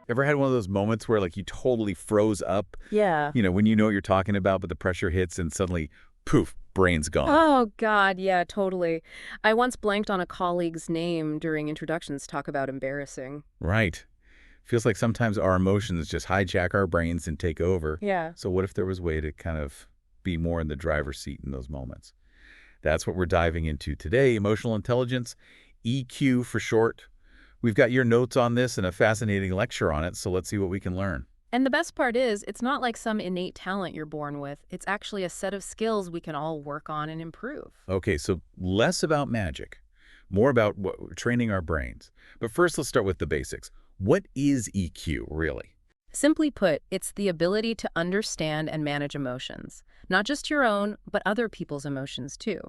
Ever had one of those moments where like you totally froze up, Yeah. when you know what you're talking about, but the pressure hits and suddenly, poof, brain's gone. Oh, God, yeah, totally. I once blanked on a colleague's name during introductions. Talk about embarrassing. Right. Feels like sometimes our emotions just hijack our brains and take over. Yeah. So what if there was a way to kind of be more in the driver's seat in those moments? That's what we're diving into today, emotional intelligence, EQ for short. We've got your notes on this and a fascinating lecture on it, so let's see what we can learn. And the best part is, it's not like some innate talent you're born with. It's actually a set of skills we can all work on and improve. Okay, so less about magic, more about training our brains. But first, let's start with the basics. What is EQ, really? Simply put, it's the ability to understand and manage emotions. Not just your own, but other people's emotions too.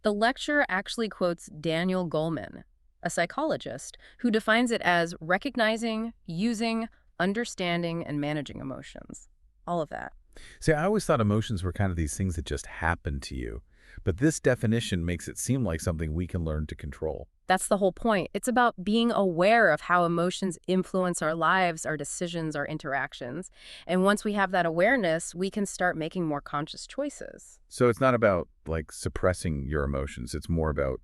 The lecture actually quotes Daniel Goleman, a psychologist, who defines it as recognizing, using, understanding, and managing emotions. All of that. See, I always thought emotions were kind of these things that just happen to you. But this definition makes it seem like something we can learn to control. That's the whole point. It's about being aware of how emotions influence our lives, our decisions, our interactions. And once we have that awareness, we can start making more conscious choices. So it's not about, like, suppressing your emotions. It's more about,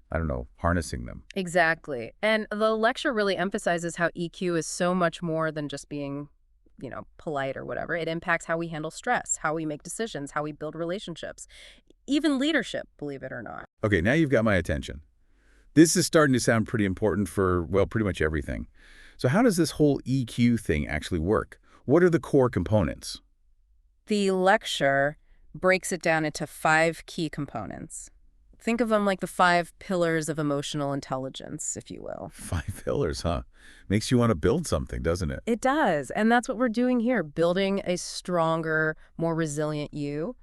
I don't know, harnessing them. Exactly. And the lecture really emphasizes how EQ is so much more than just being, polite or whatever. It impacts how we handle stress, how we make decisions, how we build relationships, even leadership, believe it or not. Okay, now you've got my attention. This is starting to sound pretty important for, well, pretty much everything. So how does this whole EQ thing actually work? What are the core components? The lecture breaks it down into 5 key components. Think of them like the 5 pillars of emotional intelligence, if you will. 5 pillars, huh? Makes you want to build something, doesn't it? It does, and that's what we're doing here, building a stronger, more resilient you.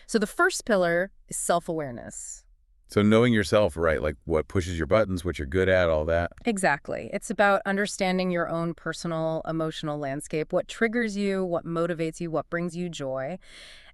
So the first pillar is self-awareness. So knowing yourself, right, like what pushes your buttons, what you're good at, all that. Exactly. It's about understanding your own personal emotional landscape, what triggers you, what motivates you, what brings you joy.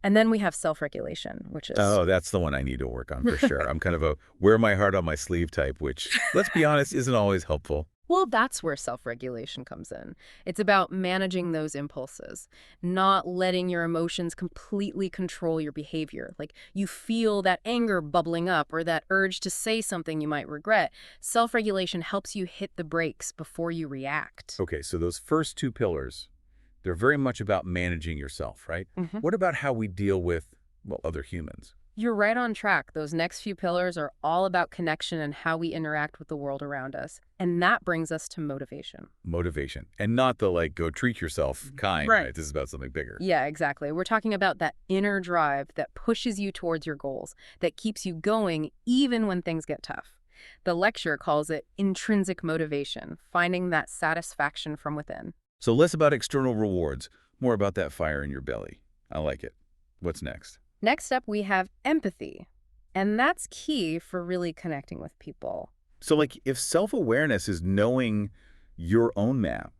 And then we have self-regulation, which is... Oh, that's the one I need to work on for sure. I'm kind of a wear my heart on my sleeve type, which, let's be honest, isn't always helpful. Well, that's where self-regulation comes in. It's about managing those impulses, not letting your emotions completely control your behavior. Like you feel that anger bubbling up or that urge to say something you might regret. Self-regulation helps you hit the brakes before you react. Okay, so those first 2 pillars, they're very much about managing yourself, right? Mhm. What about how we deal with, well, other humans? You're right on track. Those next few pillars are all about connection and how we interact with the world around us. And that brings us to motivation. Motivation. And not the, like, go treat yourself kind, Right. right? This is about something bigger. Yeah, exactly. We're talking about that inner drive that pushes you towards your goals, that keeps you going even when things get tough. The lecture calls it intrinsic motivation, finding that satisfaction from within. So less about external rewards, more about that fire in your belly. I like it. What's next? Next up, we have empathy. And that's key for really connecting with people. So, like, if self-awareness is knowing your own map,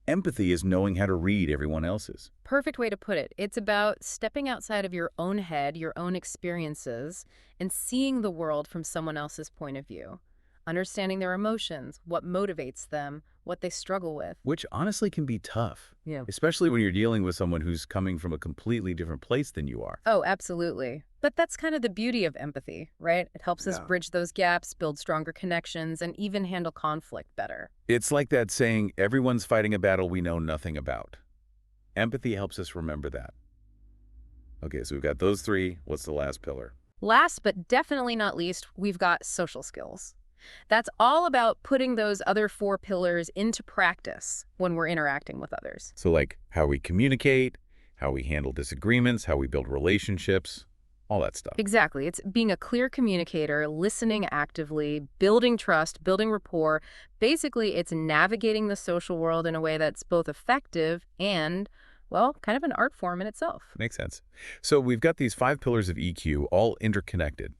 empathy is knowing how to read everyone else's. Perfect way to put it. It's about stepping outside of your own head, your own experiences, and seeing the world from someone else's point of view. Understanding their emotions, what motivates them, what they struggle with. Which honestly can be tough, Yeah. especially when you're dealing with someone who's coming from a completely different place than you are. Oh, absolutely. But that's kind of the beauty of empathy, right? It helps us Yeah. bridge those gaps, build stronger connections, and even handle conflict better. It's like that saying, everyone's fighting a battle we know nothing about. Empathy helps us remember that. Okay, so we've got those 3. What's the last pillar? Last but definitely not least, we've got social skills. That's all about putting those other 4 pillars into practice when we're interacting with others. So like how we communicate, how we handle disagreements, how we build relationships, all that stuff. Exactly. It's being a clear communicator, listening actively, building trust, building rapport. Basically, it's navigating the social world in a way that's both effective and, well, kind of an art form in itself. Makes sense. So we've got these 5 pillars of EQ, all interconnected.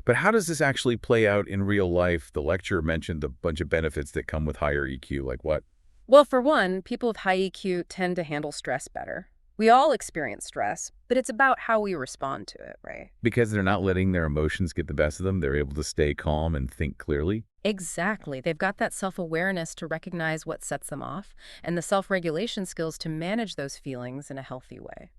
But how does this actually play out in real life? The lecture mentioned a bunch of benefits that come with higher EQ, like what? Well, for one, people with high EQ tend to handle stress better. We all experience stress, but it's about how we respond to it, right? Because they're not letting their emotions get the best of them, they're able to stay calm and think clearly. Exactly. They've got that self-awareness to recognize what sets them off and the self-regulation skills to manage those feelings in a healthy way.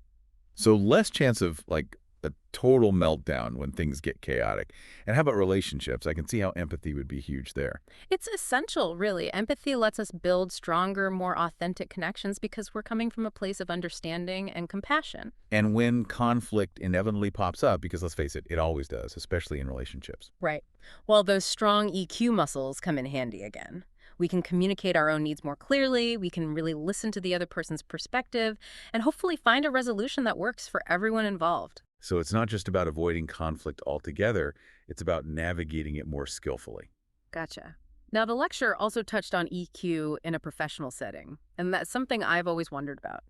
So less chance of like a total meltdown when things get chaotic. And how about relationships? I can see how empathy would be huge there. It's essential, really. Empathy lets us build stronger, more authentic connections because we're coming from a place of understanding and compassion. And when conflict inevitably pops up, because let's face it, it always does, especially in relationships. Right. Well, those strong EQ muscles come in handy again. We can communicate our own needs more clearly, we can really listen to the other person's perspective, and hopefully find a resolution that works for everyone involved. So it's not just about avoiding conflict altogether, it's about navigating it more skillfully. Gotcha. Now, the lecture also touched on EQ in a professional setting, and that's something I've always wondered about.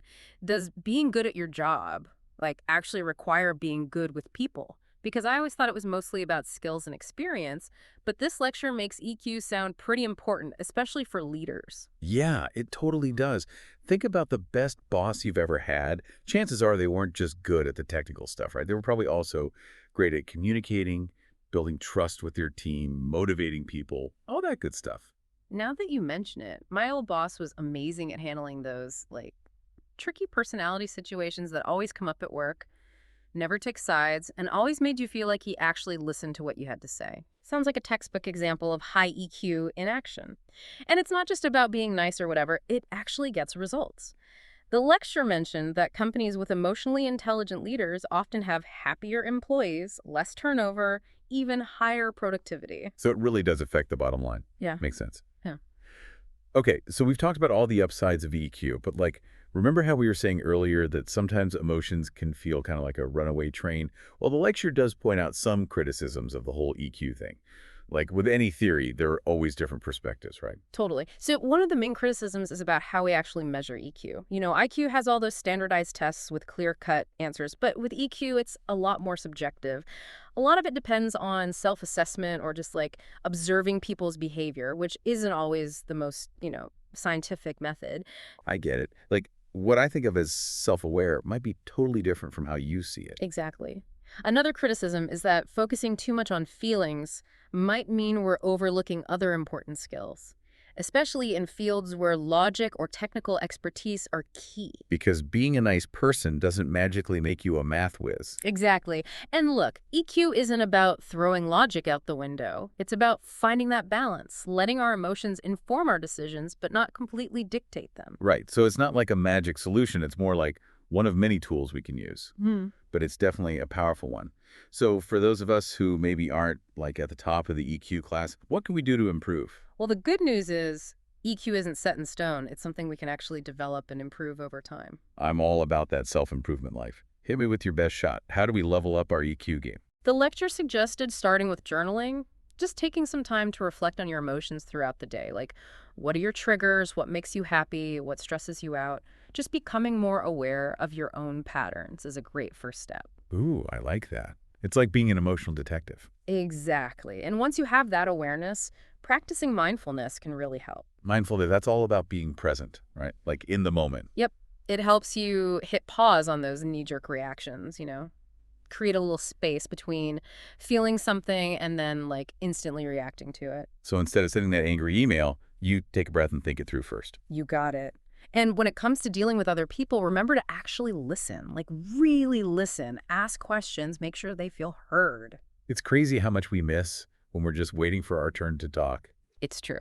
Does being good at your job, like, actually require being good with people? Because I always thought it was mostly about skills and experience, but this lecture makes EQ sound pretty important, especially for leaders. Yeah, it totally does. Think about the best boss you've ever had. Chances are they weren't just good at the technical stuff, right? They were probably also great at communicating, building trust with your team, motivating people, all that good stuff. Now that you mention it, my old boss was amazing at handling those, like, tricky personality situations that always come up at work, never took sides, and always made you feel like he actually listened to what you had to say. Sounds like a textbook example of high EQ in action. And it's not just about being nice or whatever, it actually gets results. The lecture mentioned that companies with emotionally intelligent leaders often have happier employees, less turnover, even higher productivity. So it really does affect the bottom line. Yeah. Makes sense. Yeah. Okay, so we've talked about all the upsides of EQ, but like, remember how we were saying earlier that sometimes emotions can feel kind of like a runaway train? Well, the lecture does point out some criticisms of the whole EQ thing. Like with any theory, there are always different perspectives, right? Totally. So one of the main criticisms is about how we actually measure EQ. IQ has all those standardized tests with clear-cut answers, but with EQ, it's a lot more subjective. A lot of it depends on self-assessment or just like observing people's behavior, which isn't always the most, scientific method. I get it. Like, what I think of as self-aware might be totally different from how you see it. Exactly. Another criticism is that focusing too much on feelings might mean we're overlooking other important skills, especially in fields where logic or technical expertise are key. Because being a nice person doesn't magically make you a math whiz. Exactly. And look, EQ isn't about throwing logic out the window. It's about finding that balance, letting our emotions inform our decisions, but not completely dictate them. Right, so it's not like a magic solution. It's more like one of many tools we can use. Hmm. But it's definitely a powerful one. So for those of us who maybe aren't like at the top of the EQ class, what can we do to improve? Well, the good news is EQ isn't set in stone. It's something we can actually develop and improve over time. I'm all about that self-improvement life. Hit me with your best shot. How do we level up our EQ game? The lecture suggested starting with journaling, just taking some time to reflect on your emotions throughout the day. Like, what are your triggers? What makes you happy? What stresses you out? Just becoming more aware of your own patterns is a great first step. Ooh, I like that. It's like being an emotional detective. Exactly. And once you have that awareness, practicing mindfulness can really help. Mindful that's all about being present, right? Like in the moment. Yep. It helps you hit pause on those knee-jerk reactions, create a little space between feeling something and then like instantly reacting to it. So instead of sending that angry email, you take a breath and think it through first. You got it. And when it comes to dealing with other people, remember to actually listen, like really listen, ask questions, make sure they feel heard. It's crazy how much we miss when we're just waiting for our turn to talk. It's true.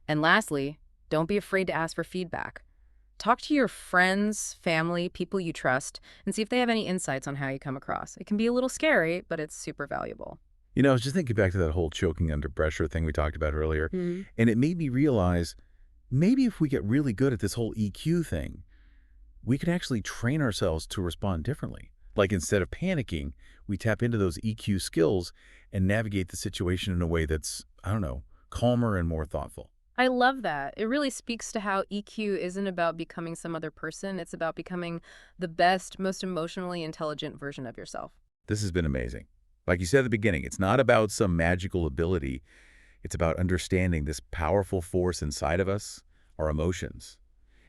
And lastly, don't be afraid to ask for feedback. Talk to your friends, family, people you trust, and see if they have any insights on how you come across. It can be a little scary, but it's super valuable. I was just thinking back to that whole choking under pressure thing we talked about earlier, and it made me realize maybe if we get really good at this whole EQ thing, we could actually train ourselves to respond differently. Like instead of panicking, we tap into those EQ skills and navigate the situation in a way that's, I don't know, calmer and more thoughtful. I love that. It really speaks to how EQ isn't about becoming some other person. It's about becoming the best, most emotionally intelligent version of yourself. This has been amazing. Like you said at the beginning, it's not about some magical ability. It's about understanding this powerful force inside of us, our emotions,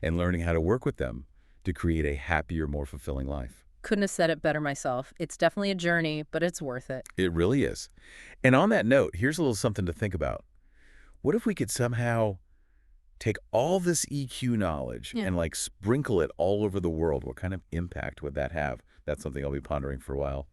and learning how to work with them to create a happier, more fulfilling life. Couldn't have said it better myself. It's definitely a journey, but it's worth it. It really is. And on that note, here's a little something to think about. What if we could somehow take all this EQ knowledge Yeah. and like sprinkle it all over the world? What kind of impact would that have? That's something I'll be pondering for a while.